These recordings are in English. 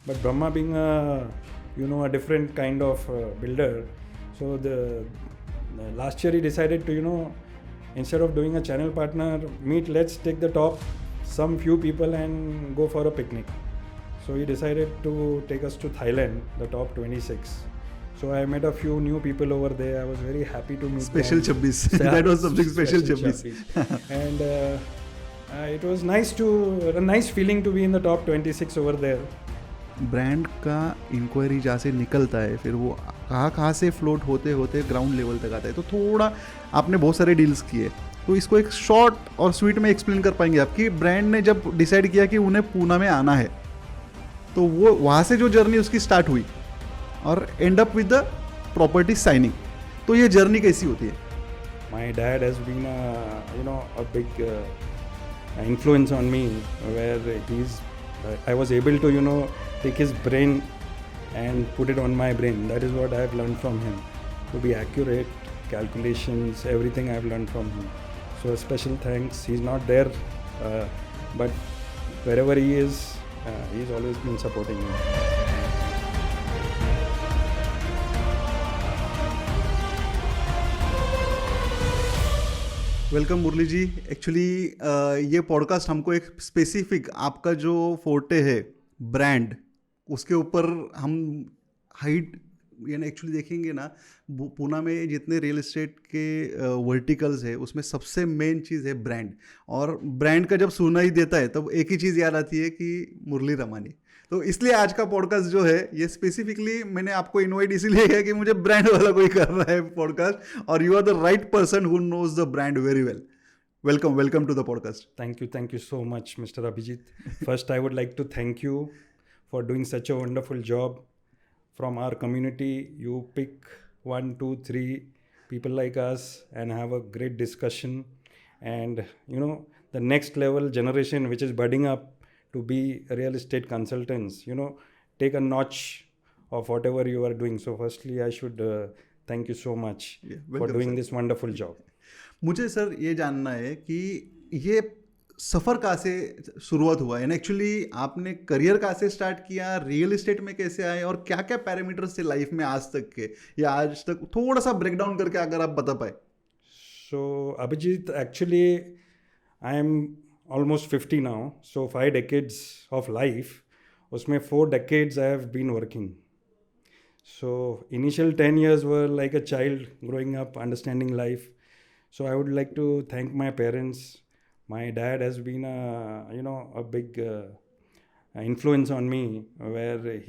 But Brahma being a different kind of builder, so the last year he decided to instead of doing a channel partner meet, let's take the top some few people and go for a picnic. So he decided to take us to Thailand, the top 26. So I met a few new people over there. I was very happy to meet Special them. 26. That was something special 26. And it was a nice feeling to be in the top 26 over there. Brand का inquiry जहाँ से निकलता है फिर वो कहाँ से float होते होते ग्राउंड लेवल तक आता है. तो थोड़ा आपने बहुत सारे डील्स किए, तो इसको एक शॉर्ट और स्वीट में एक्सप्लेन कर पाएंगे आप कि ब्रांड ने जब डिसाइड किया कि उन्हें पूना में आना है तो वो वहाँ से जो जर्नी उसकी स्टार्ट हुई और end up with the property signing, तो ये जर्नी कैसी होती है? My dad has been a big influence on me, where I was able to take his brain and put it on my brain. That is what I have learned from him. To be accurate, calculations, everything I have learned from him. So a special thanks. He's not there, but wherever he is, he's always been supporting me. Welcome Murali ji. Actually ये podcast हमको एक specific आपका जो forte है brand, उसके ऊपर हम height यानी एक्चुअली देखेंगे ना. पूना में जितने रियल एस्टेट के वर्टिकल्स है उसमें सबसे मेन चीज़ है ब्रांड. और ब्रांड का जब सुना ही देता है तब एक ही चीज़ याद आती है कि मुरली रमानी. तो इसलिए आज का पॉडकास्ट जो है ये स्पेसिफिकली मैंने आपको इनवाइट इसीलिए किया कि मुझे ब्रांड वाला कोई कर रहा है पॉडकास्ट, और you are the right person who knows the brand very well. Welcome to the podcast. Thank you so much, Mr. Abhijit. First, I would like to thank you for doing such a wonderful job. From our community, you pick 1, 2, 3 people like us and have a great discussion. And the next level generation which is budding up to be real estate consultants, take a notch of whatever you are doing. So firstly, I should thank you so much for doing this wonderful job. मुझे sir ये जानना है कि ये सफ़र कहाँ से शुरुआत हुआ है, एक्चुअली आपने करियर कहाँ से स्टार्ट किया, रियल एस्टेट में कैसे आए और क्या क्या पैरामीटर्स थे लाइफ में आज तक के या आज तक, थोड़ा सा ब्रेक डाउन करके अगर आप बता पाए. So Abhijit, actually I am almost 50 now, so 5 decades of life, usme 4 decades I have been working. So initial 10 years were like a child growing up, understanding life. So I would like to thank my parents. My dad has been a big influence on me, where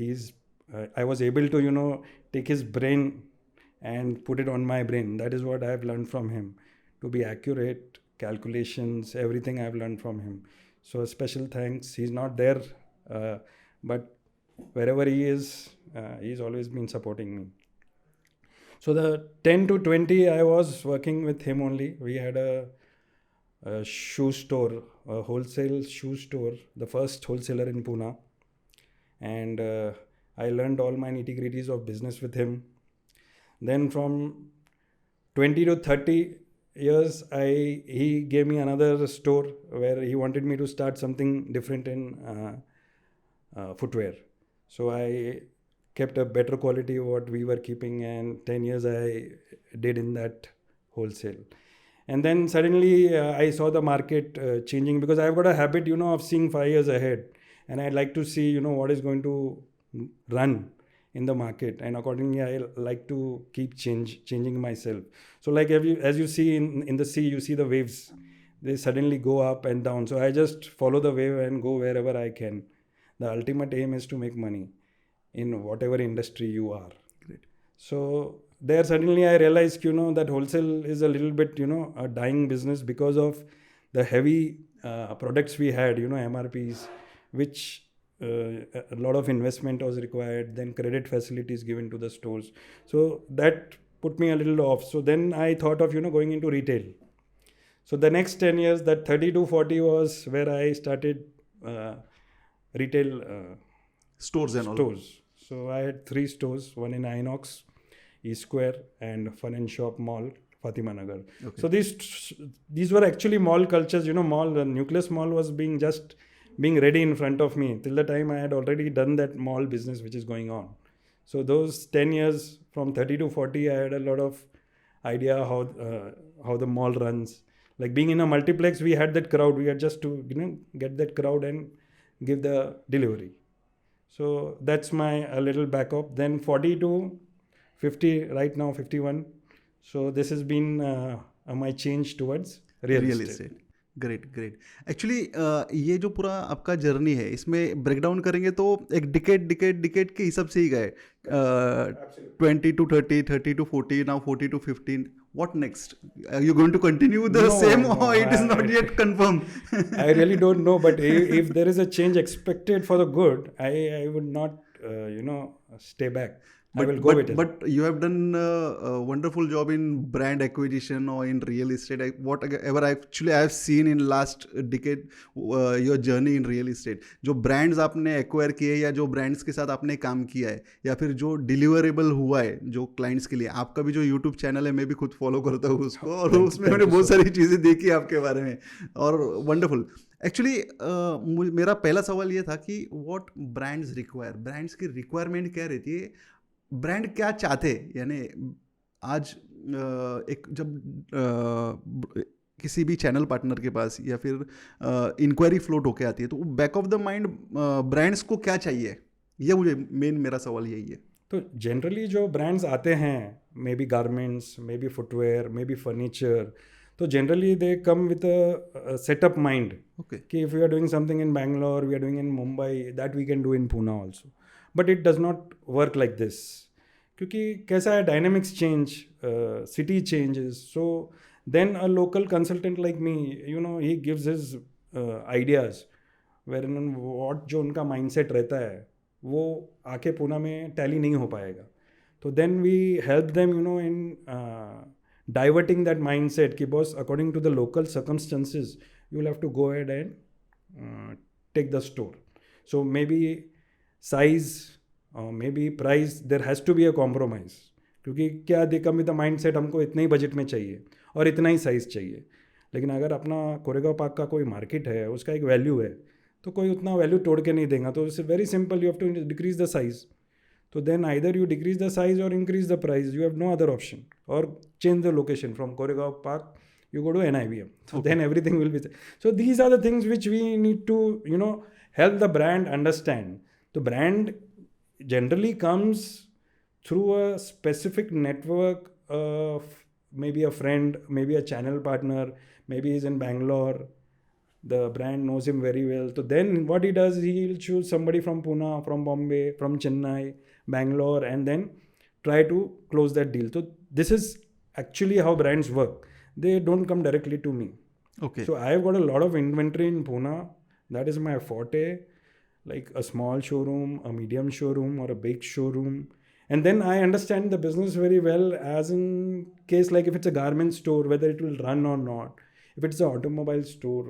I was able to take his brain and put it on my brain. That is what I have learned from him. To be accurate, calculations, everything I have learned from him. So a special thanks. He's not there, but wherever he is, he's always been supporting me. So the 10 to 20, I was working with him only. We had a shoe store, a wholesale shoe store, the first wholesaler in Pune. And I learned all my nitty-gritties of business with him. Then from 20 to 30 years, he gave me another store where he wanted me to start something different in footwear. So I kept a better quality of what we were keeping, and 10 years I did in that wholesale. And then suddenly I saw the market changing, because I've got a habit of seeing 5 years ahead, and I'd like to see what is going to run in the market, and accordingly I like to keep changing myself. So like as you see in the sea, you see the waves, they suddenly go up and down. So I just follow the wave and go wherever I can. The ultimate aim is to make money in whatever industry you are. Great. So there suddenly I realized that wholesale is a little bit a dying business because of the heavy products we had, MRPs, which a lot of investment was required, then credit facilities given to the stores. So that put me a little off. So then I thought of going into retail. So the next 10 years, that 30 to 40 was where I started retail stores and stores. all. So I had 3 stores, one in Inox, East Square, and Fun and Shop Mall, Fatima Nagar. Okay. So these were actually mall cultures. The nucleus mall was being just being ready in front of me. Till the time I had already done that mall business which is going on. So those 10 years from 30 to 40, I had a lot of idea how the mall runs. Like being in a multiplex, we had that crowd. We had just to get that crowd and give the delivery. So that's my a little backup. Then 40 to 50, right now 51. So this has been my change towards real real estate. Estate. Great great. Actually ये जो पूरा आपका journey है इसमें break down करेंगे तो एक decade के हिसाब से ही गए. 20 to 30, 30 to 40, now 40 to 15. What next? Are you going to continue the No, same no, or it is not yet confirmed? I really don't know, but if there is a change expected for the good, I would not, stay back. I will go with it. But you have done a wonderful job in brand acquisition or in real estate. Whatever I have seen in last decade, your journey in real estate. जो brands आपने acquire किए या जो brands के साथ आपने काम किया है या फिर जो deliverable हुआ है जो clients के लिए, आपका भी जो YouTube channel है मैं भी खुद follow करता हूँ उसको और उसमें मैंने बहुत सारी चीज़ें देखी आपके बारे में और wonderful. एक्चुअली मेरा पहला सवाल ये था कि व्हाट ब्रांड्स रिक्वायर, ब्रांड्स की रिक्वायरमेंट क्या रहती है, ब्रांड क्या चाहते, यानी आज एक जब किसी भी चैनल पार्टनर के पास या फिर इंक्वायरी फ्लोट होके आती है तो back of the mind brands को क्या चाहिए, ये मुझे मेरा सवाल यही है. तो जनरली जो ब्रांड्स आते हैं, maybe garments, maybe footwear, maybe furniture, तो generally they come with a setup mind कि if we are doing something in Bangalore, we are doing in Mumbai, that we can do in Poona also. But it does not work like this, क्योंकि कैसा है, dynamics change, city changes. So then a local consultant like me, he gives his ideas where in what जो उनका mindset रहता है वो आके पुणे में टैली नहीं हो पाएगा. तो then we help them in diverting that mindset ki boss, according to the local circumstances you will have to go ahead and take the store. So maybe size or maybe price, there has to be a compromise, क्योंकि क्या दे come with the mindset हमको इतने ही budget में चाहिए और इतना ही size चाहिए. लेकिन अगर अपना कोरेगांव पार्क का कोई मार्केट है, उसका एक वैल्यू है, तो कोई उतना वैल्यू तोड़ के नहीं देगा. तो it's very simple, you have to decrease the size. So then either you decrease the size or increase the price. You have no other option. Or change the location from Koregaon Park, you go to NIBM. So then everything will be. So these are the things which we need to, help the brand understand. The brand generally comes through a specific network of maybe a friend, maybe a channel partner, maybe he's in Bangalore. The brand knows him very well. So then what he does, he'll choose somebody from Pune, from Bombay, from Chennai, Bangalore, and then try to close that deal. So this is actually how brands work. They don't come directly to me. Okay. So I've got a lot of inventory in Pune. That is my forte. Like a small showroom, a medium showroom, or a big showroom. And then I understand the business very well, as in case like if it's a garment store, whether it will run or not. If it's an automobile store,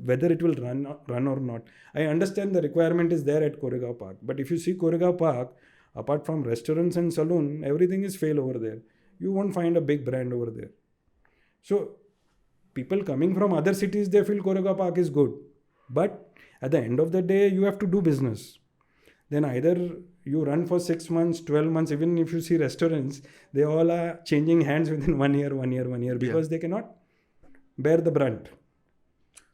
whether it will run or not. I understand the requirement is there at Koregaon Park. But if you see Koregaon Park, apart from restaurants and saloon, everything is fail over there. You won't find a big brand over there. So people coming from other cities, they feel Koregaon Park is good. But at the end of the day, you have to do business. Then either you run for 6 months, 12 months, even if you see restaurants, they all are changing hands within 1 year, because they cannot bear the brunt.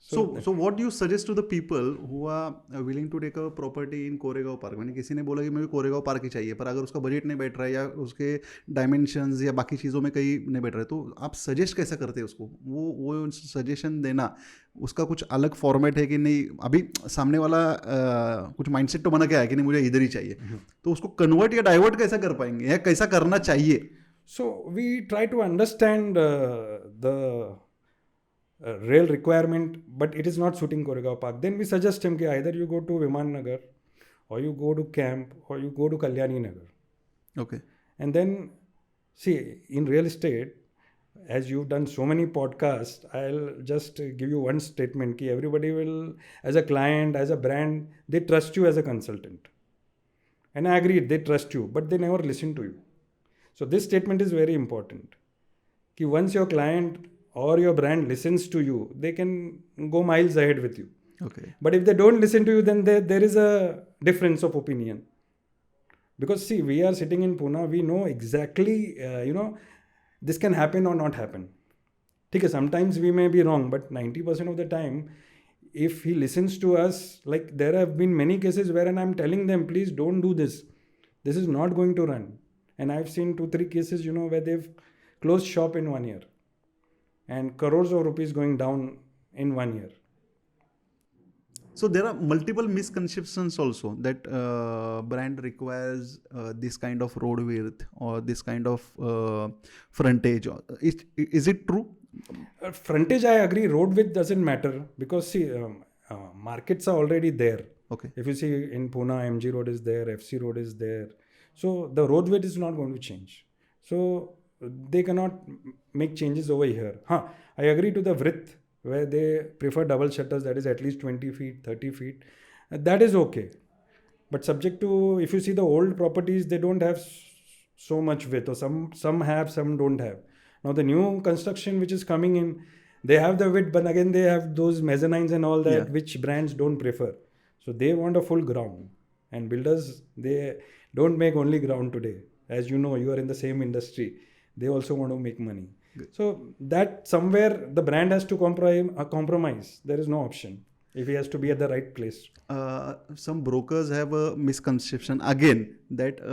So what do you suggest to the people who are willing to take a property in Koregaon park? मैंने किसी ने बोला कि मुझे Koregaon park ही चाहिए, पर अगर उसका बजट नहीं बैठ रहा है या उसके डायमेंशंस या बाकी चीज़ों में कहीं नहीं बैठ रहा है, तो आप सजेस्ट कैसा करते हैं उसको? वो सजेशन देना, उसका कुछ अलग फॉर्मेट है कि नहीं? अभी सामने वाला कुछ माइंडसेट तो बना के आया कि नहीं मुझे इधर ही चाहिए, तो उसको कन्वर्ट या डाइवर्ट कैसा कर पाएंगे या कैसा करना चाहिए? So we try to understand the real requirement, but it is not suiting Koregaon Park. Then we suggest him कि either you go to Viman Nagar, or you go to Camp, or you go to Kalyani Nagar. Okay. And then see, in real estate, as you've done so many podcasts, I'll just give you one statement कि everybody will, as a client, as a brand, they trust you as a consultant. And I agree, they trust you, but they never listen to you. So this statement is very important. कि once your client or your brand listens to you, they can go miles ahead with you. Okay. But if they don't listen to you, then there is a difference of opinion. Because see, we are sitting in Pune, we know exactly, this can happen or not happen. Okay, sometimes we may be wrong, but 90% of the time, if he listens to us, like there have been many cases wherein I'm telling them, please don't do this. This is not going to run. And I've seen 2-3 cases, where they've closed shop in 1 year. And crores of rupees going down in 1 year. So there are multiple misconceptions also that brand requires this kind of road width or this kind of frontage. Is it true? Frontage, I agree. Road width doesn't matter because see, markets are already there. Okay. If you see in Pune, MG Road is there, FC Road is there. So the road width is not going to change. So they cannot make changes over here. I agree to the width where they prefer double shutters, that is at least 20 feet, 30 feet. That is okay. But subject to, if you see the old properties, they don't have so much width, or some have, some don't have. Now the new construction which is coming in, they have the width, but again they have those mezzanines and all that, Yeah. which brands don't prefer. So they want a full ground. And builders, they don't make only ground today. As you know, you are in the same industry. They also want to make money. Good. So that somewhere the brand has to compromise. There is no option if he has to be at the right place. Some brokers have a misconception again that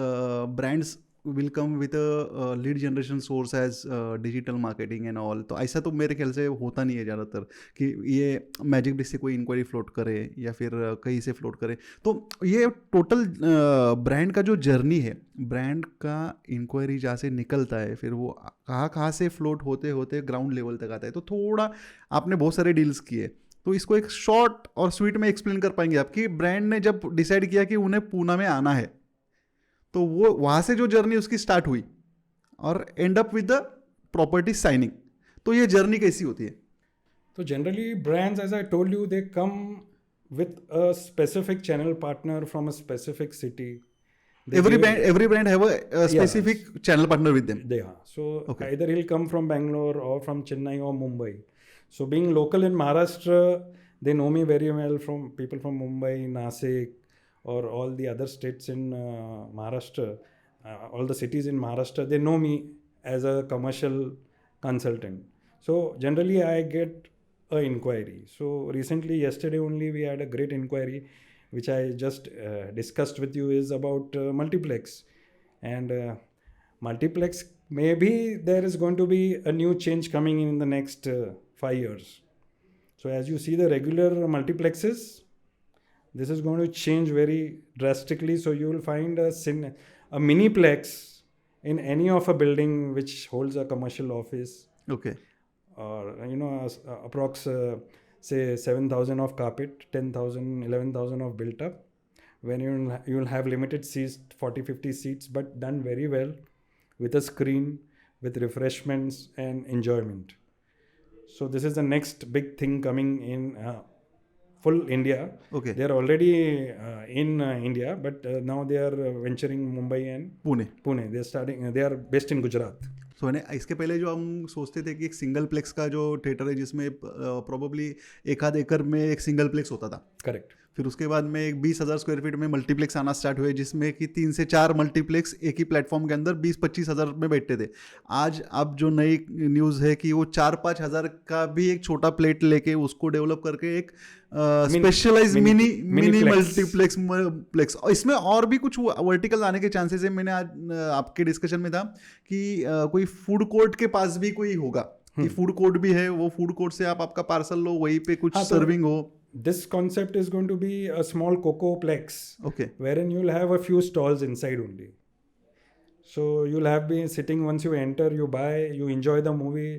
brands will come with a lead generation source as digital marketing and all. तो ऐसा तो मेरे ख्याल से होता नहीं है ज़्यादातर कि ये मैजिक डिश से कोई इंक्वायरी फ्लोट करे या फिर कहीं से फ्लोट करे. तो ये टोटल ब्रांड का जो जर्नी है, ब्रांड का इंक्वायरी जहाँ से निकलता है फिर वो कहाँ से फ्लोट होते होते ग्राउंड लेवल तक आता है. तो थोड़ा आपने बहुत सारे डील्स किए, तो इसको एक शॉर्ट और स्वीट में एक्सप्लेन कर पाएंगे आप कि ब्रांड ने जब डिसाइड किया कि उन्हें पूना में आना है, तो वो वहाँ से जो जर्नी उसकी स्टार्ट हुई और end up with the property signing, तो ये जर्नी कैसी होती है? तो generally brands, as I told you, they come with a specific channel partner from a specific city. Every brand have a specific channel partner with them. They are. So Okay. either he'll come from Bangalore or from Chennai or Mumbai. So being local in Maharashtra, they know me very well, from people from Mumbai, Nasik, or all the other states in Maharashtra, all the cities in Maharashtra, they know me as a commercial consultant. So generally I get an inquiry. So recently, yesterday only, we had a great inquiry, which I just discussed with you, is about multiplex. And multiplex, maybe there is going to be a new change coming in the next 5 years. So as you see the regular multiplexes, this is going to change very drastically. So you will find a miniplex in any of a building which holds a commercial office. Okay. Or approx say 7,000 of carpet, 10,000, 11,000 of built up. When you will have limited seats, 40-50 seats, but done very well, with a screen, with refreshments and enjoyment. So this is the next big thing coming in full India. Okay. They are already in India, but now they are venturing Mumbai and Pune. They are based in Gujarat. So इसके पहले जो हम सोचते थे कि एक single plex का जो थिएटर है जिसमें प्रोबेबली 1 एकड़ में एक सिंगल प्लेक्स होता था. करेक्ट. फिर उसके बाद में एक 20,000 स्क्वायर फीट में मल्टीप्लेक्स आना स्टार्ट हुए, जिसमें कि 3 से 4 मल्टीप्लेक्स एक ही प्लेटफॉर्म के अंदर 20-25 हज़ार में बैठते थे. आज अब जो नई न्यूज़ है कि वो 4-5 हज़ार का भी एक छोटा प्लेट लेके उसको डेवलप करके एक स्पेशलाइज मिनी मल्टीप्लेक्स. और इसमें और भी कुछ वर्टिकल आने के चांसेस है. मैंने आज आपके डिस्कशन में था कि कोई फूड कोर्ट के पास भी कोई होगा, कि फूड कोर्ट भी है, वो फूड कोर्ट से आप आपका पार्सल लो, वहीं पे कुछ सर्विंग हो. This concept is going to be a small coco-plex, okay, wherein you'll have a few stalls inside only. So you'll have been sitting, once you enter, you buy, you enjoy the movie,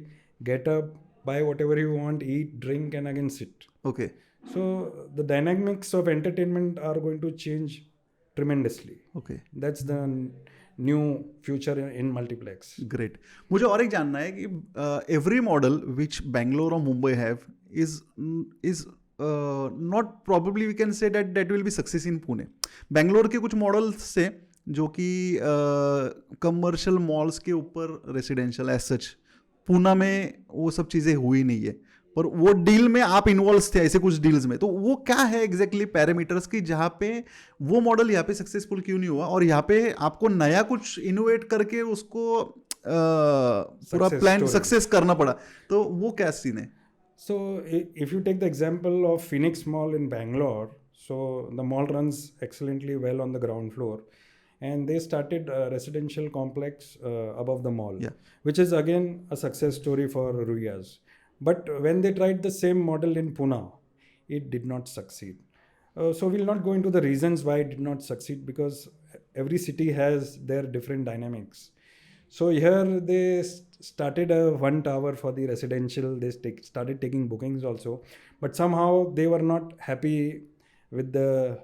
get up, buy whatever you want, eat, drink, and again sit. Okay. So the dynamics of entertainment are going to change tremendously. Okay. That's the new future in multiplex. Great. मुझे और एक जानना है कि every model which Bangalore or Mumbai have is not probably we can say that will be success in Pune. Bangalore के कुछ models से जो कि कमर्शियल मॉल्स के ऊपर रेसिडेंशियल एज सच, पूना में वो सब चीज़ें हुई नहीं है. और वो डील में आप इन्वॉल्व थे ऐसे कुछ डील्स में, तो वो क्या है एग्जैक्टली पैरामीटर्स की जहाँ पे वो मॉडल यहाँ पे सक्सेसफुल क्यों नहीं हुआ और यहाँ पे आपको नया कुछ इनोवेट करके उसको पूरा Success प्लान story. सक्सेस करना पड़ा, तो वो क्या सीन है? So if you take the example of Phoenix Mall in Bangalore, so the mall runs excellently well on the ground floor, and they started a residential complex above the mall, Yeah. which is again a success story for Ruyas. But when they tried the same model in Pune, it did not succeed. So we'll not go into the reasons why it did not succeed, because every city has their different dynamics. So here they started a one tower for the residential. They started taking bookings also, but somehow they were not happy with the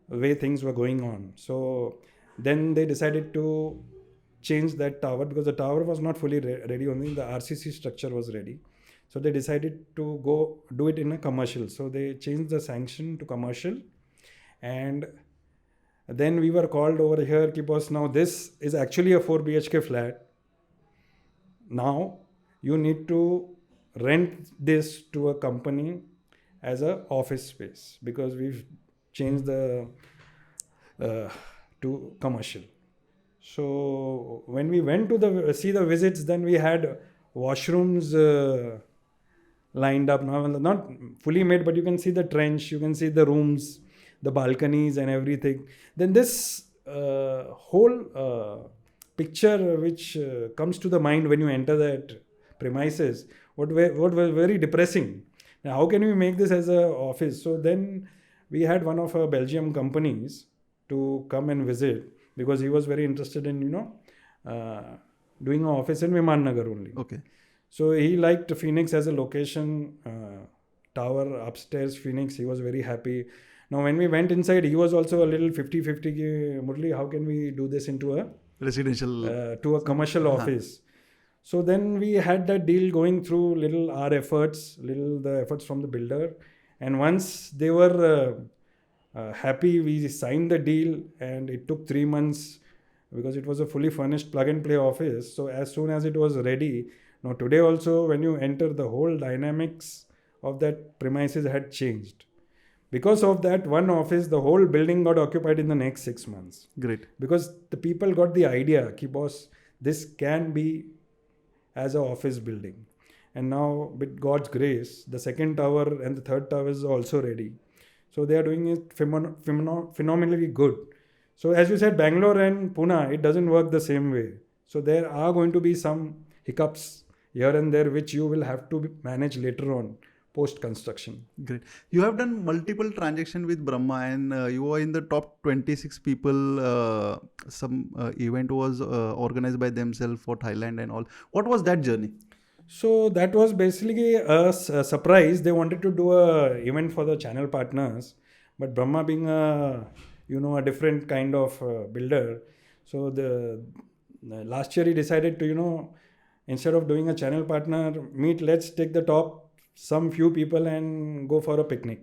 way things were going on. So then they decided to change that tower, because the tower was not fully ready. Only the RCC structure was ready. So they decided to go do it in a commercial. So they changed the sanction to commercial, and then we were called over here, ki boss, now this is actually a 4 BHK flat. Now you need to rent this to a company as a office space, because we've changed the to commercial. So when we went to the see the visits, then we had washrooms lined up, now not fully made, but you can see the trench, you can see the rooms, the balconies and everything. Then this whole picture which comes to the mind when you enter that premises, what was very depressing. Now, how can we make this as a office? So then we had one of our Belgium companies to come and visit, because he was very interested in doing an office in Viman Nagar only. Okay. So he liked Phoenix as a location, tower upstairs Phoenix. He was very happy. Now when we went inside, he was also a little 50-50. Murli, how can we do this into a residential to a commercial office? So then we had that deal going through, little our efforts, little the efforts from the builder, and once they were happy, we signed the deal, and it took 3 months, because it was a fully furnished plug and play office. So as soon as it was ready, now today also when you enter, the whole dynamics of that premises had changed. Because of that one office, the whole building got occupied in the next 6 months. Great. Because the people got the idea, ki boss, this can be as an office building. And now with God's grace, the second tower and the third tower is also ready. So they are doing it phenomenally good. So as you said, Bangalore and Pune, it doesn't work the same way. So there are going to be some hiccups here and there, which you will have to manage later on, post construction. Great. You have done multiple transactions with Brahma, and you were in the top 26 people. Some event was organized by themselves for Thailand and all. What was that journey? So that was basically a surprise. They wanted to do a event for the channel partners, but Brahma being a different kind of builder, so the last year he decided to instead of doing a channel partner meet, let's take the top some few people and go for a picnic.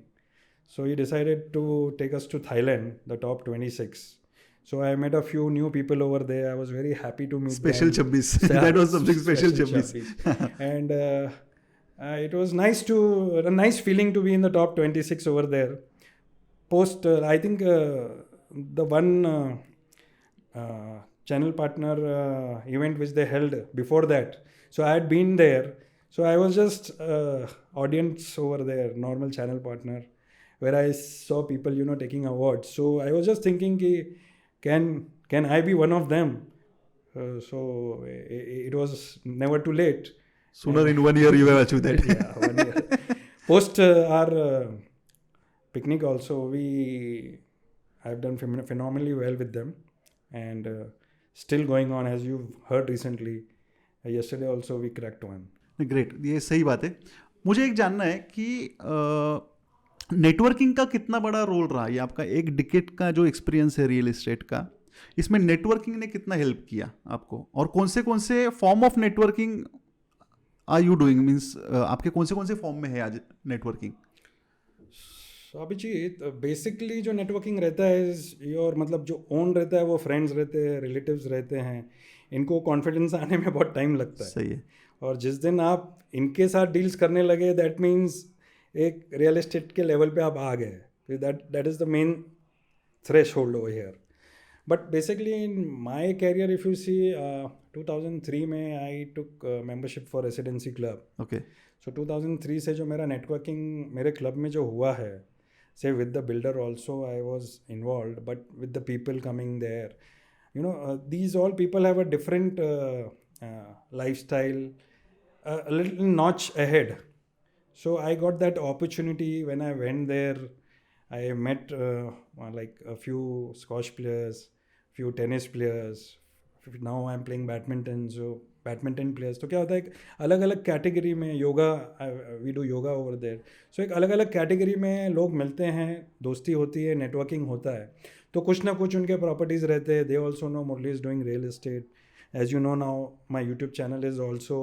So he decided to take us to Thailand, the top 26. So I met a few new people over there. I was very happy to meet Special them. Chabbis. That was something special Chabbis. And it was a nice feeling to be in the top 26 over there. Post, I think the one channel partner event which they held before that. So I had been there. So I was just audience over there, normal channel partner, where I saw people, taking awards. So I was just thinking, can I be one of them? So it was never too late. Sooner in 1 year you have achieved that. Yeah, 1 year. Post our picnic also, I've done phenomenally well with them, and still going on, as you've heard recently. Yesterday also we cracked one. Great, ये सही बात है. मुझे एक जानना है कि networking का कितना बड़ा रोल रहा ये आपका एक डिकेड का जो एक्सपीरियंस है रियल एस्टेट का, इसमें नेटवर्किंग ने कितना हेल्प किया आपको, और कौन से form of networking are you doing, means आपके कौन से फॉर्म में है आज नेटवर्किंग? अभिजीत, बेसिकली जो नेटवर्किंग रहता है और मतलब जो ओन रहता है वो फ्रेंड्स रहते हैं, रिलेटिव्स रहते हैं, इनको कॉन्फिडेंस आने में बहुत टाइम लगता है. सही है. और जिस दिन आप इनके साथ डील्स करने लगे, दैट मीन्स एक रियल एस्टेट के लेवल पे आप आ गए. That is the main threshold over here. But basically in my career, if you see, 2003 में I took membership for residency club. Okay. So 2003 से जो मेरा networking मेरे club में जो हुआ है, say with the builder also I was involved, but with the people coming there, you know, these all people have a different lifestyle, a little notch ahead. So I got that opportunity when I went there. I met like a few squash players, few tennis players. Now I'm playing badminton. So badminton players. तो क्या होता है, एक अलग अलग category में yoga, we do yoga over there. So एक अलग अलग कैटेगरी में लोग मिलते हैं, दोस्ती होती है, नेटवर्किंग होता है. तो कुछ ना कुछ उनके प्रॉपर्टीज़ रहते हैं. They also know Murali is doing real estate. As you know now my YouTube channel is also,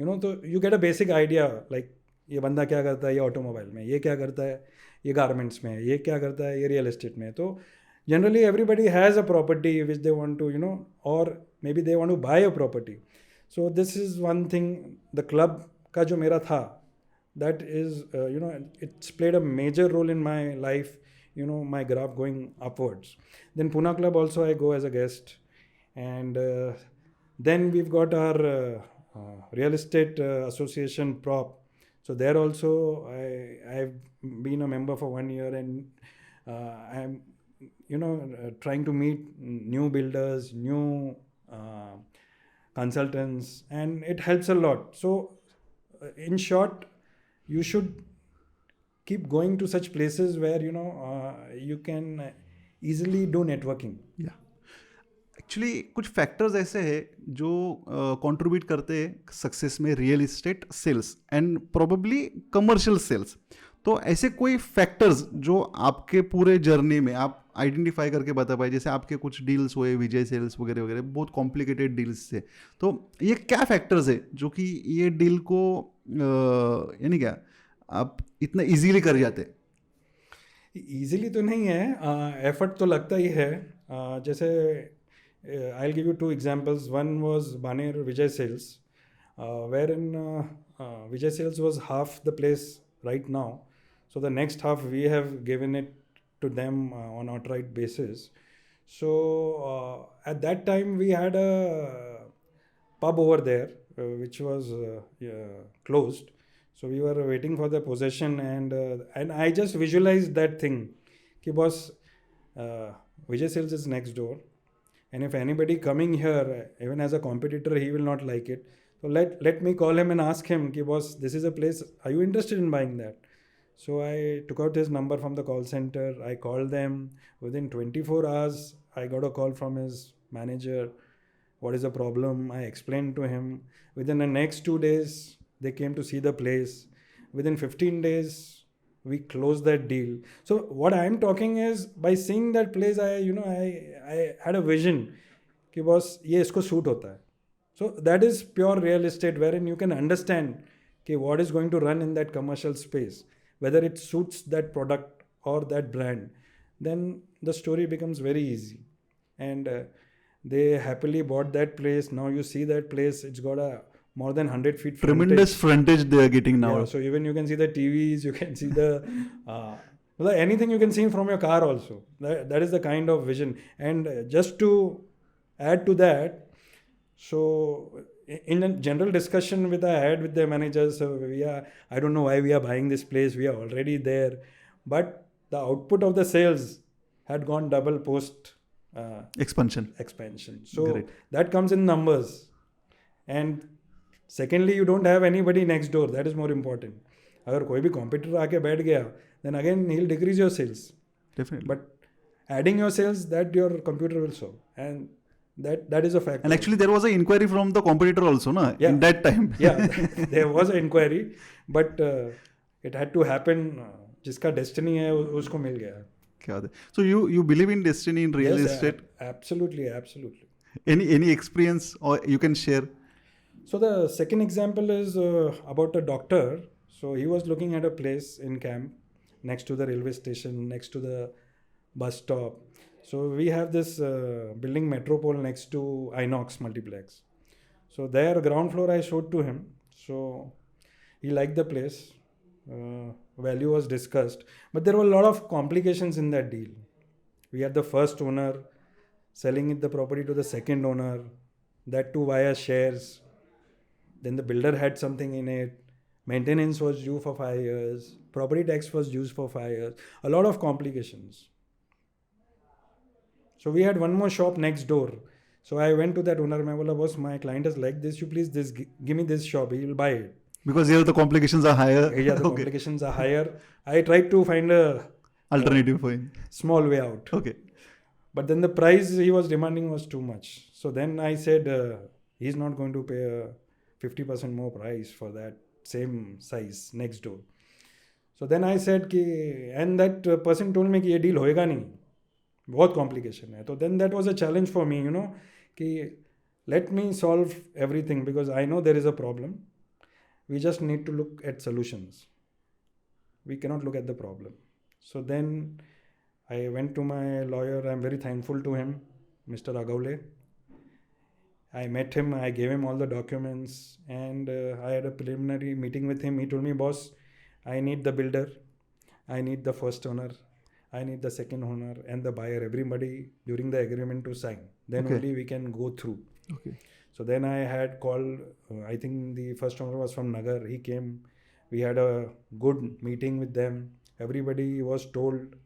you know, तो you get a basic idea like ये बंदा क्या करता है, ये ऑटोमोबाइल में, ये क्या करता है, ये गारमेंट्स में, ये क्या करता है, ये रियल एस्टेट में. तो generally everybody has a property which they want to, you know, और maybe they want to buy a property. So this is one thing. The club का जो मेरा था, that is, you know, it's played a major role in my life, you know, my graph going upwards. Then Pune Club also I go as a guest. And then we've got our real estate association prop. So there also I've been a member for 1 year, and I'm, you know, trying to meet new builders, new consultants, and it helps a lot. So in short, you should keep going to such places where, you know, you can easily do networking. या actually कुछ factors ऐसे हैं जो contribute करते हैं success में real estate sales and probably commercial sales. तो ऐसे कोई फैक्टर्स जो आपके पूरे जर्नी में आप आइडेंटिफाई करके बता पाए, जैसे आपके कुछ डील्स हुए विजय सेल्स वगैरह वगैरह, बहुत कॉम्प्लिकेटेड डील्स थे, तो ये क्या फैक्टर्स है जो कि ये डील को यानी क्या आप इतना इजीली कर जाते? इजीली तो नहीं है, एफर्ट तो लगता ही है. जैसे I will give you two examples. One was Baner Vijay sales, where in Vijay sales was half the place right now. So the next half we have given it to them on outright basis. So at that time we had a pub over there which was closed. So we were waiting for the possession, and I just visualized that thing ki boss, Vijay Sales is next door, and if anybody coming here even as a competitor, he will not like it. So let me call him and ask him ki boss, this is a place, are you interested in buying that? So I took out his number from the call center. I called them. Within 24 hours I got a call from his manager. What is the problem? I explained to him. Within the next 2 days they came to see the place. Within 15 days we closed that deal. So what I am talking is, by seeing that place, I had a vision कि boss ये इसको suit होता है. So that is pure real estate, wherein you can understand कि what is going to run in that commercial space, whether it suits that product or that brand. Then the story becomes very easy, and they happily bought that place. Now you see that place, it's got a more than 100 feet Tremendous frontage they are getting now. Yeah, so even you can see the TVs, you can see the anything you can see from your car also. That is the kind of vision. And just to add to that, so in a general discussion I had with the managers, I don't know why we are buying this place, we are already there, but the output of the sales had gone double post expansion. So Great. that comes in numbers. And secondly, you don't have anybody next door. That is more important. अगर कोई भी competitor आके बैठ गया, then again he'll decrease your sales. Definitely. But adding your sales, that your computer will solve. And that is a fact. And actually there was an inquiry from the competitor also, na? Yeah. In that time. Yeah, there was an inquiry, but it had to happen. जिसका destiny है उसको मिल गया. क्या बात है. So you believe in destiny in real estate? Absolutely. Any experience or you can share? So the second example is about a doctor. So he was looking at a place in camp next to the railway station, next to the bus stop. So we have this building Metropole next to Inox multiplex. So there, ground floor I showed to him. So he liked the place. Value was discussed, but there were a lot of complications in that deal. We had the first owner selling it the property to the second owner, that too via shares. Then the builder had something in it. Maintenance was due for 5 years. Property tax was due for 5 years. A lot of complications. So we had one more shop next door. So I went to that owner. I bola, boss, my client is like this. You please give me this shop. He will buy it. Because here the complications are higher. Yeah, the complications are higher. I tried to find a Alternative for him. small way out. Okay. But then the price he was demanding was too much. So then I said he's not going to pay a 50% more price for that same size next door. So then I said कि, and that person told me कि ये deal होएगा नहीं, बहुत complication है. So then that was a challenge for me, कि let me solve everything because I know there is a problem. We just need to look at solutions. We cannot look at the problem. So then I went to my lawyer. I'm very thankful to him, Mr. Agawle. I met him. I gave him all the documents and I had a preliminary meeting with him. He told me, boss, I need the builder. I need the first owner. I need the second owner and the buyer. Everybody during the agreement to sign. Then only we can go through. Okay. So then I had called, I think the first owner was from Nagar. He came. We had a good meeting with them. Everybody was told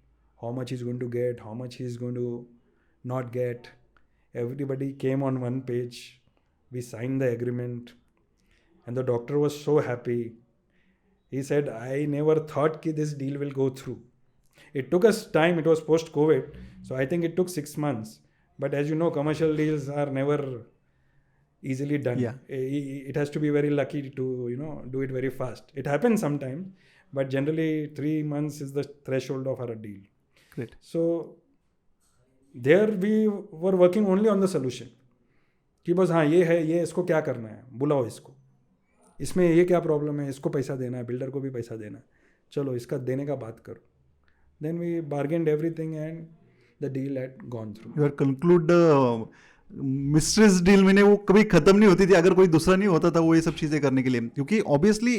how much he's going to get, how much he's going to not get. Everybody came on one page. We signed the agreement. And the doctor was so happy. He said, I never thought that this deal will go through. It took us time. It was post-COVID. So I think it took 6 months. But as you know, commercial deals are never easily done. Yeah. It has to be very lucky to, do it very fast. It happens sometimes. But generally 3 months is the threshold of our deal. Great. So there we were working only on the solution. कि बस हाँ ये है, ये इसको क्या करना है, बुलाओ इसको, इसमें ये क्या प्रॉब्लम है, इसको पैसा देना है, बिल्डर को भी पैसा देना है, चलो इसका देने का बात करो. Then we bargained everything and the deal had gone through. You conclude mistress deal में वो कभी खत्म नहीं होती थी अगर कोई दूसरा नहीं होता था वो ये सब चीजें करने के लिए, क्योंकि ऑब्वियसली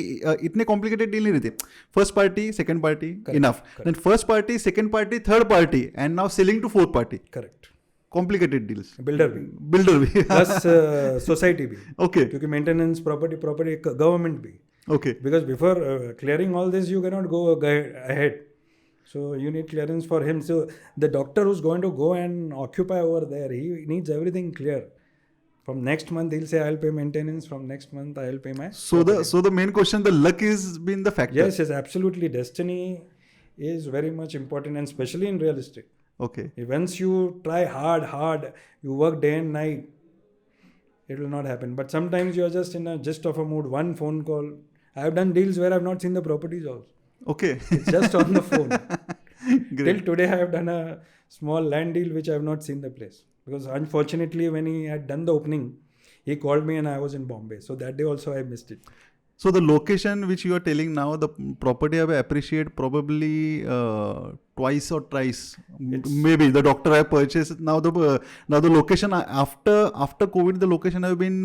इतने कॉम्प्लिकेटेड डील नहीं रहते. First party, second party, enough. Then first party, second party, third party and now selling to fourth party. Correct. Complicated deals. Builder भी प्लस सोसाइटी भी. ओके. क्योंकि मेंटेनेंस, प्रॉपर्टी गवर्नमेंट भी. Okay. Because before clearing all this you can not go ahead. So you need clearance for him. So the doctor who's going to go and occupy over there, he needs everything clear. From next month he'll say I'll pay maintenance. From next month I'll pay my. So the main question, the luck is been the factor. Yes, absolutely. Destiny is very much important, and especially in real estate. Okay. Once you try hard, you work day and night, it will not happen. But sometimes you are just in a gist of a mood. One phone call. I have done deals where I've not seen the properties also. Okay. It's just on the phone. Great. Till today I have done a small land deal which I have not seen the place. Because unfortunately when he had done the opening, he called me and I was in Bombay. So that day also I missed it. So the location which you are telling now, the property I appreciate probably twice or thrice. Maybe the doctor I purchased. Now the location after COVID, the location have been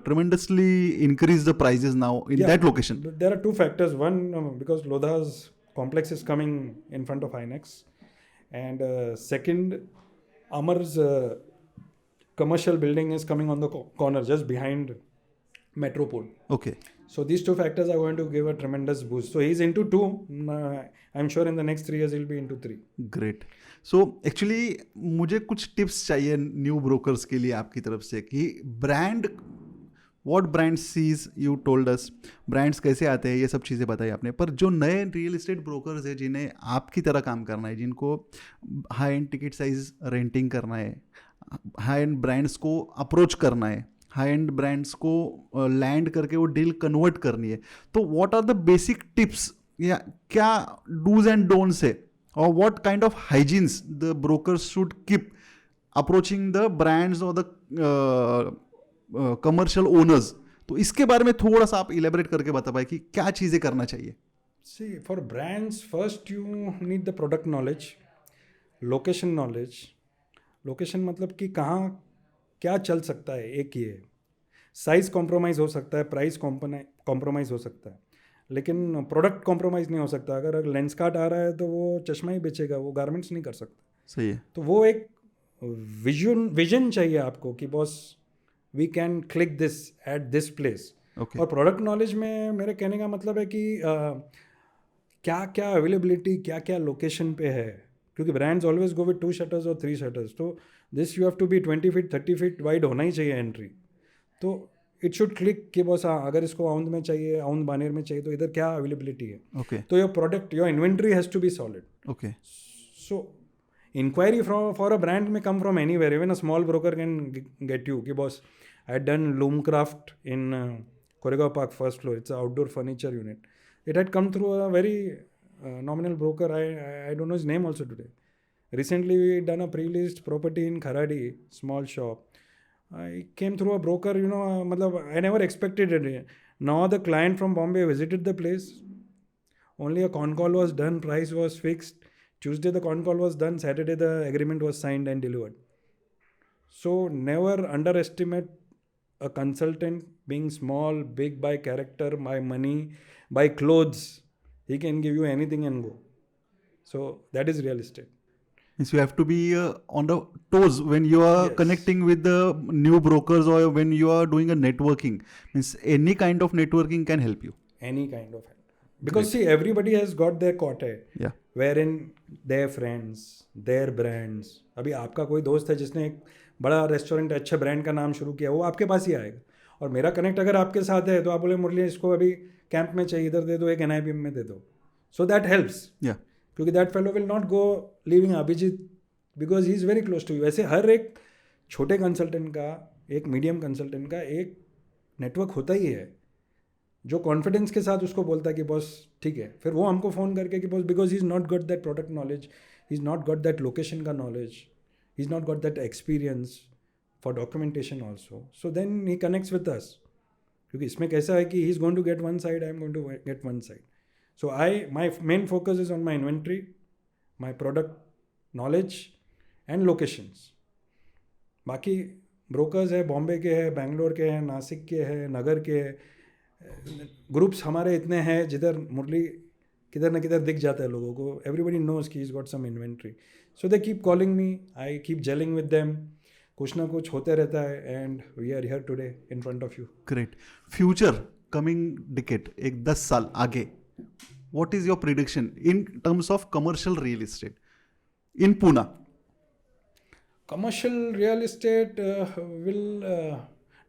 tremendously increased the prices now in that location. There are two factors. One, because Lodha's complex is coming in front of INEX. And second, Amar's commercial building is coming on the corner just behind Metropole. Okay. So these two factors are going to give a tremendous boost. So he's into two. I'm sure in the next 3 years he'll be into 3. Great. So actually मुझे कुछ tips चाहिए new brokers के लिए आपकी तरफ से कि brand, what brand sees, you told us brands कैसे आते हैं, ये सब चीज़ें बताई आपने. पर जो नए रियल एस्टेट ब्रोकर्स हैं जिन्हें आपकी तरह काम करना है, जिनको high end ticket size renting करना है, हाई एंड ब्रांड्स को अप्रोच करना है, हाई एंड ब्रांड्स को लैंड करके वो डील कन्वर्ट करनी है, तो what are the basic tips या क्या डूज एंड डोंट्स है, और what kind of hygienes the brokers should keep approaching the brands और द कमर्शियल ओनर्स. तो इसके बारे में थोड़ा सा आप इलेबरेट करके बता पाए कि क्या चीज़ें करना चाहिए. See, for brands, first you need the product knowledge, location knowledge. Location मतलब कि कहाँ क्या चल सकता है, एक ये. साइज कॉम्प्रोमाइज़ हो सकता है, प्राइस कॉम्प्रोमाइज़ हो सकता है, लेकिन प्रोडक्ट कॉम्प्रोमाइज़ नहीं हो सकता. अगर लेंस कार्ट आ रहा है तो वो चश्मा ही बेचेगा, वो गारमेंट्स नहीं कर सकता. सही है. तो वो एक विजन चाहिए आपको कि boss we can click this at this place. Okay. और प्रोडक्ट नॉलेज में मेरे कहने का मतलब है कि क्या क्या अवेलेबिलिटी, क्या क्या लोकेशन पे है, क्योंकि brands always go with 2 shutters और 3 शटर्स. तो this you have to be 20 feet 30 feet wide होना ही चाहिए एंट्री. तो इट शुड क्लिक कि बॉस हाँ, अगर इसको औंध में चाहिए, औंध बानेर में चाहिए, तो इधर क्या अवेलेबिलिटी है. ओके. तो your product, your inventory has to be solid. Okay. So inquiry for a brand may come from anywhere. Even a small broker can get you. Ki boss, I had done Loomcraft in Koregaon Park first floor. It's an outdoor furniture unit. It had come through a very nominal broker. I don't know his name also today. Recently we done a pre-leased property in Kharadi, small shop. I came through a broker, matlab, I never expected it. Now the client from Bombay visited the place. Only a con call was done, price was fixed. Tuesday the con call was done, Saturday the agreement was signed and delivered. So never underestimate a consultant being small, big by character, by money, by clothes. He can give you anything and go. So that is real estate. Means you have to be on the toes when you are Yes. connecting with the new brokers or when you are doing a networking. Means any kind of networking can help you. Any kind of help. Because see, everybody has got their quarter. Yeah. Wherein their friends, their brands. अभी आपका कोई दोस्त है जिसने एक बड़ा restaurant अच्छे brand का नाम शुरू किया, वो आपके पास ही आएगा. और मेरा कनेक्ट अगर आपके साथ है तो आप बोले मुरली इसको अभी कैंप में चाहिए, इधर दे दो, एक NIBM में दे दो. So that helps. Yeah. क्योंकि that fellow will not go leaving Abhijit because he is very close to you. ऐसे हर एक छोटे कंसल्टेंट का, एक मीडियम कंसल्टेंट का एक नेटवर्क होता ही है जो कॉन्फिडेंस के साथ उसको बोलता है कि बॉस ठीक है. फिर वो हमको फ़ोन करके कि boss because he is not got that product knowledge, he is not got that location का knowledge, he is not got that experience for documentation also. So then he connects with us. क्योंकि इसमें कैसा है कि he is going to get one side, I am going to get one side. So my main focus is on my inventory, my product knowledge and locations. बाकी brokers है, बॉम्बे के हैं, बैंगलोर के हैं, नासिक के हैं, नगर के हैं. ग्रुप्स हमारे इतने हैं जिधर मुरली किधर ना किधर दिख जाता है लोगों को. एवरीबडी नोज कि is got some inventory. So they keep calling me, I keep jelling with them. कुछ ना कुछ होते रहता है and we are here today in front of you. Great. Future coming decade, एक 10 साल आगे, what is your prediction in terms of commercial real estate in Pune? Commercial real estate will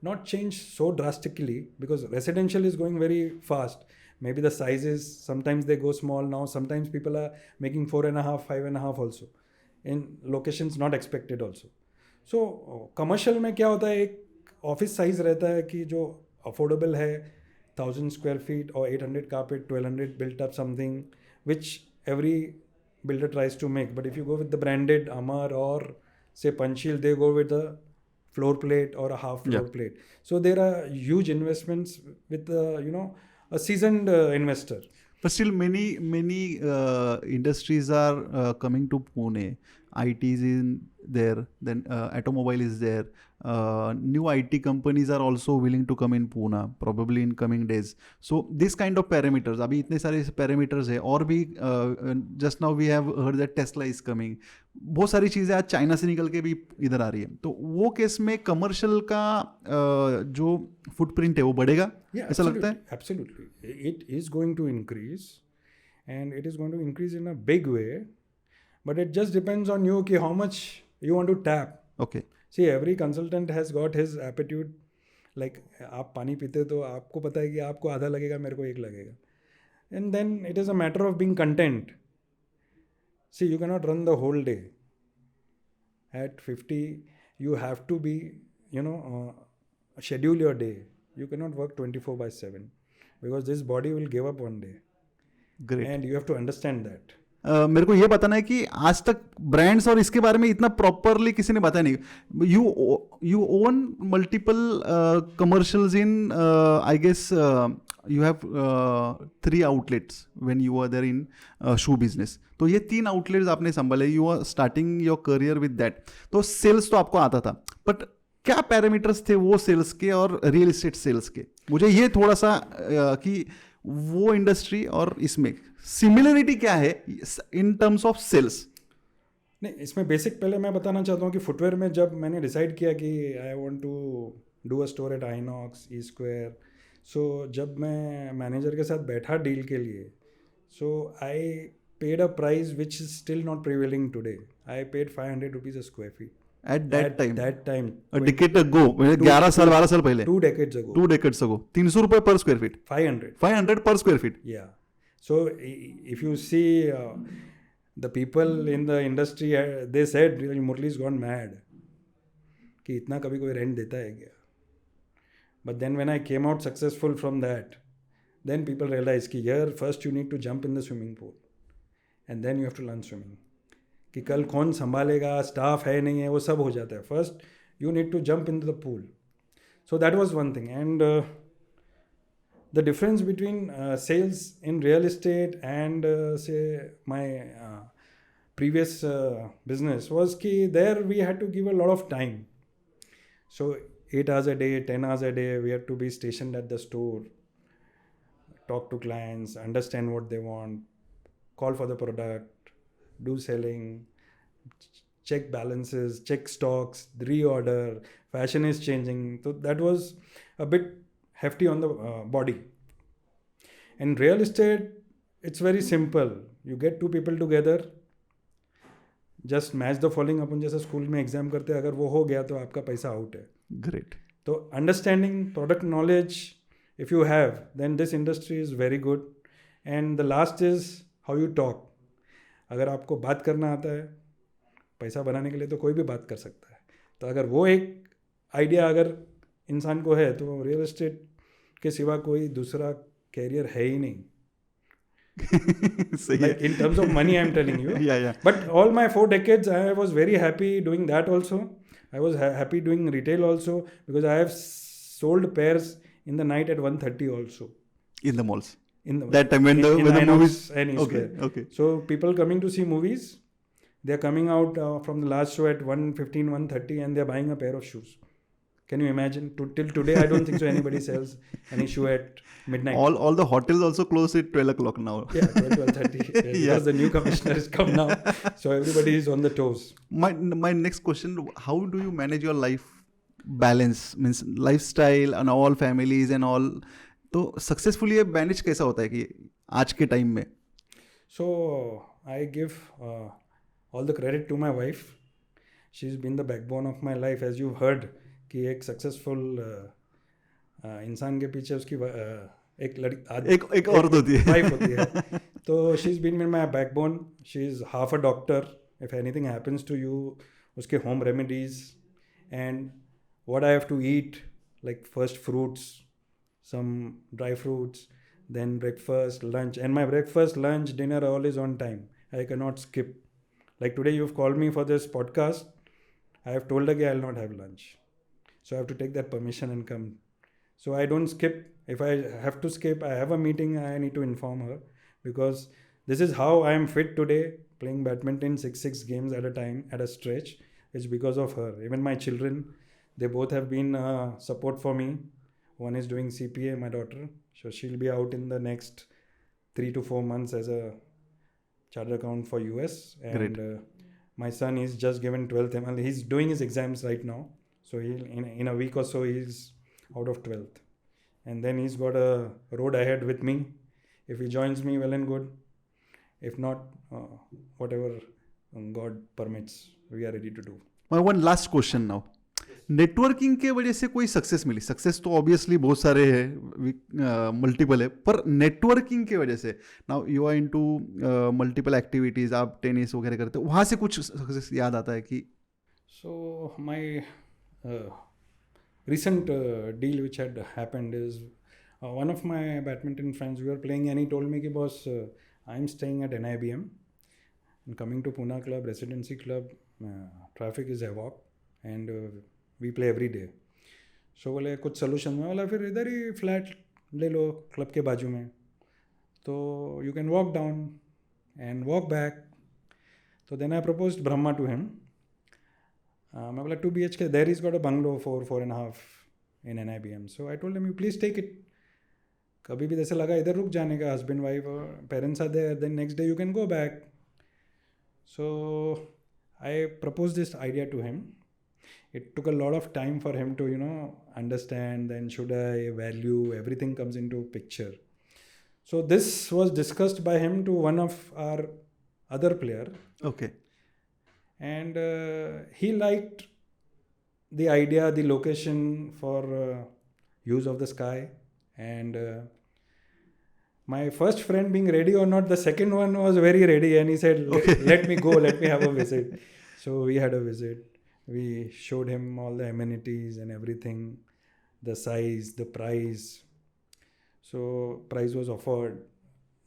not change so drastically because residential is going very fast. Maybe the sizes, sometimes they go small now, sometimes people are making 4.5, 5.5 also. In locations not expected also. So commercial में क्या होता है, एक office size रहता है कि जो affordable है, 1000 square feet or 800 carpet, 1200 built up something which every builder tries to make. But if you go with the branded Amar or say Panchil, they go with a floor plate or a half floor plate. So there are huge investments with a seasoned investor. But still many industries are coming to Pune. IT is in there, then automobile is there. New IT companies are also willing to come in Pune probably in coming days. So this kind of parameters, अभी इतने सारे parameters है. और भी just now we have heard that Tesla is coming. बहुत सारी चीज़ें आज चाइना से निकल के भी इधर आ रही है. तो वो केस में कमर्शियल का जो फुटप्रिंट है वो बढ़ेगा, ऐसा लगता है? Absolutely. It is going to increase and it is going to increase in a big way. But it just depends on you कि how much you want to tap. Okay. See, every consultant has got his aptitude. Like आप पानी पीते तो आपको पता है कि आपको आधा लगेगा, मेरे को एक लगेगा. And then it is a matter of being content. See, you cannot run the whole day. At 50, you have to be, schedule your day. You cannot work 24/7 because this body will give up one day. Great. And you have to understand that. मेरे को ये बताना है कि आज तक brands और इसके बारे में इतना प्रॉपरली किसी ने बताया नहीं. You own multiple commercials in, I guess you have 3 outlets when you are there in shoe business. तो ये 3 आउटलेट्स आपने संभाले. You are starting your career with that. तो सेल्स तो आपको आता था, बट क्या पैरामीटर्स थे वो सेल्स के और रियल एस्टेट सेल्स के? मुझे ये थोड़ा सा कि वो इंडस्ट्री और इसमें सिमिलरिटी क्या है इन टर्म्स ऑफ सेल्स? नहीं, इसमें बेसिक पहले मैं बताना चाहता हूँ कि फुटवेयर में जब मैंने डिसाइड किया कि I want to do a store at INOX E square, so जब मैं मैनेजर के साथ बैठा डील के लिए, so I paid a price which is still not prevailing today. I paid 500 rupees a square feet at that time, decade ago, 11 साल 12 साल पहले, 2 decades ago. 2 decades ago, 300 रुपए पर स्क्वायर फीट, 500. 500 पर square feet. Yeah. So if you see the people in the industry, they said Murli's gone mad. कि इतना कभी कोई रेंट देता है क्या? But then when I came out successful from that, then people realized कि here first you need to jump in the swimming pool and then you have to learn swimming. कि कल कौन संभालेगा, स्टाफ है नहीं है, वो सब हो जाता है. First you need to jump into the pool. So that was one thing. And the difference between sales in real estate and say my previous business was कि there we had to give a lot of time. So 8 hours a day, 10 hours a day, we had to be stationed at the store, talk to clients, understand what they want, call for the product, do selling, check balances, check stocks, reorder, fashion is changing. So that was a bit hefty on the body. In real estate, it's very simple. You get two people together, just match the following. अपन जैसे school में exam करते हैं, अगर वो हो गया तो आपका पैसा आउट है. ग्रेट. तो understanding product knowledge if you have, then this industry is very good. And the last is how you talk. अगर आपको बात करना आता है, पैसा बनाने के लिए तो कोई भी बात कर सकता है. तो अगर वो एक आइडिया अगर इंसान को है, तो रियल एस्टेट के सिवा कोई दूसरा कैरियर है ही नहीं. Like in terms of money, I'm telling you. Yeah. But all my 4 decades, I was very happy doing that also. I was happy doing retail also, because I have sold pairs in the night at 1:30 also. In the malls. In the, that time when the Inox movies. and Eastware. Okay. So people coming to see movies, they are coming out from the last show at 1:15, 1:30, and they are buying a pair of shoes. Can you imagine? Till today, I don't think so anybody sells any shoe at midnight. All the hotels also close at 12 o'clock now. Yeah, 12:30. Because the new commissioner has come now. So everybody is on the toes. My next question, how do you manage your life balance? Means lifestyle and all families and all. तो successfully ये manage कैसा होता है कि आज के time में? So I give all the credit to my wife. She's been the backbone of my life, as you've heard. कि एक सक्सेसफुल इंसान के पीछे उसकी एक औरत होती है, वाइफ होती है. तो she is been my backbone. She is half a doctor. If anything happens to you, उसके home remedies and what I have to eat, like first fruits, some dry fruits, then breakfast, lunch, and my breakfast, lunch, dinner all is on time. I cannot skip. Like today you've called me for this podcast, I have told her I will not have lunch, so I have to take that permission and come. So I don't skip. If I have to skip, I have a meeting, I need to inform her, because this is how I am fit today, playing badminton 6 games at a time at a stretch. It's because of her. Even my children, they both have been support for me. One is doing CPA, my daughter, so she'll be out in the next 3 to 4 months as a chartered accountant for US. And my son is just given 12th. He's doing his exams right now. So in a week or so, he's out of 12th. And then he's got a road ahead with me. If he joins me, well and good. If not, whatever God permits, we are ready to do. My one last question now. Networking के वजह से कोई success मिली? Success तो obviously बहुत सारे हैं, multiple है, पर नेटवर्किंग के वजह से now you are into multiple activities, आप टेनिस वगैरह करते हो, वहाँ से कुछ सक्सेस याद आता है कि? So my recent deal which had happened is one of my badminton friends, we were playing and he told me कि boss, I'm staying at NIBM and coming to Pune club, residency club, traffic is havoc and we play every day. So बोले कुछ solution में, बोला फिर इधर ही flat ले लो club के बाजू में, तो you can walk down and walk back. तो then I proposed Brahma to him. मैं बोला 2 BHK, there he's got a bungalow 4.5 in NIBM. So I told him, you please take it. कभी भी जैसे लगा इधर रुक जाने का, husband wife parents are there, then next day you can go back. So I proposed this idea to him. It took a lot of time for him to understand, then should I value, everything comes into picture. So this was discussed by him to one of our other player. Okay. And he liked the idea, the location for use of the sky. And my first friend being ready or not, the second one was very ready, and he said, let me go, let me have a visit. So we had a visit. We showed him all the amenities and everything, the size, the price. So price was offered.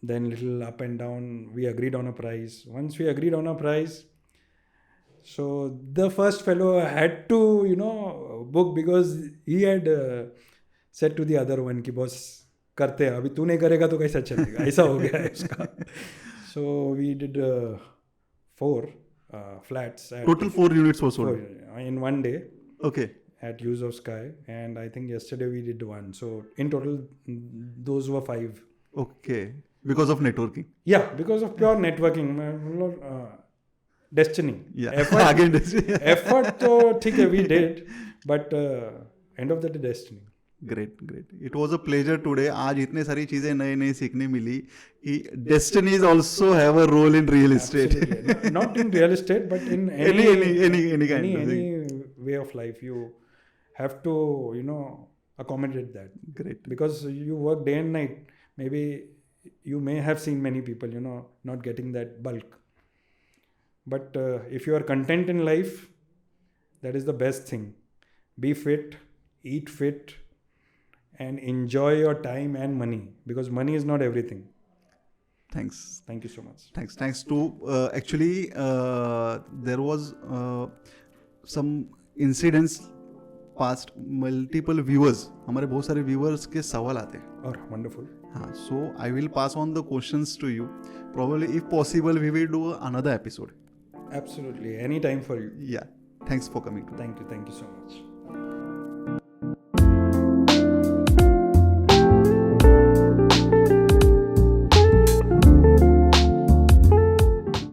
Then little up and down, we agreed on a price. Once we agreed on a price, so the first fellow had to, book, because he had said to the other one कि boss करते हैं, अभी तू नहीं करेगा तो कैसा चलेगा, ऐसा हो गया है उसका. So we did 4 flats. Total 4 units were sold? 4, in one day. Okay. At use of sky, and I think yesterday we did 1. So in total, those were 5. Okay. Because of networking? Yeah, because of pure networking. Destiny. Yeah. Effort, Again, destiny. effort तो ठीक है, we did, but end of the day, destiny. Great. It was a pleasure today. आज इतने सारी चीजें नई सीखने मिली कि destinies also have a role in real estate. Absolutely. Not in real estate, but in any kind of thing. Any way of life, you have to accommodate that. Great. Because you work day and night. Maybe you may have seen many people not getting that bulk. But if you are content in life, that is the best thing. Be fit, eat fit, and enjoy your time and money, because money is not everything. Thanks. Thank you so much. Thanks to actually there was some incidents past, multiple viewers, हमारे बहुत सारे viewers के सवाल आते हैं. Oh, wonderful. हाँ, so I will pass on the questions to you. Probably if possible we will do another episode. Absolutely, any time for you. Yeah. Thanks for coming. Thank you so much.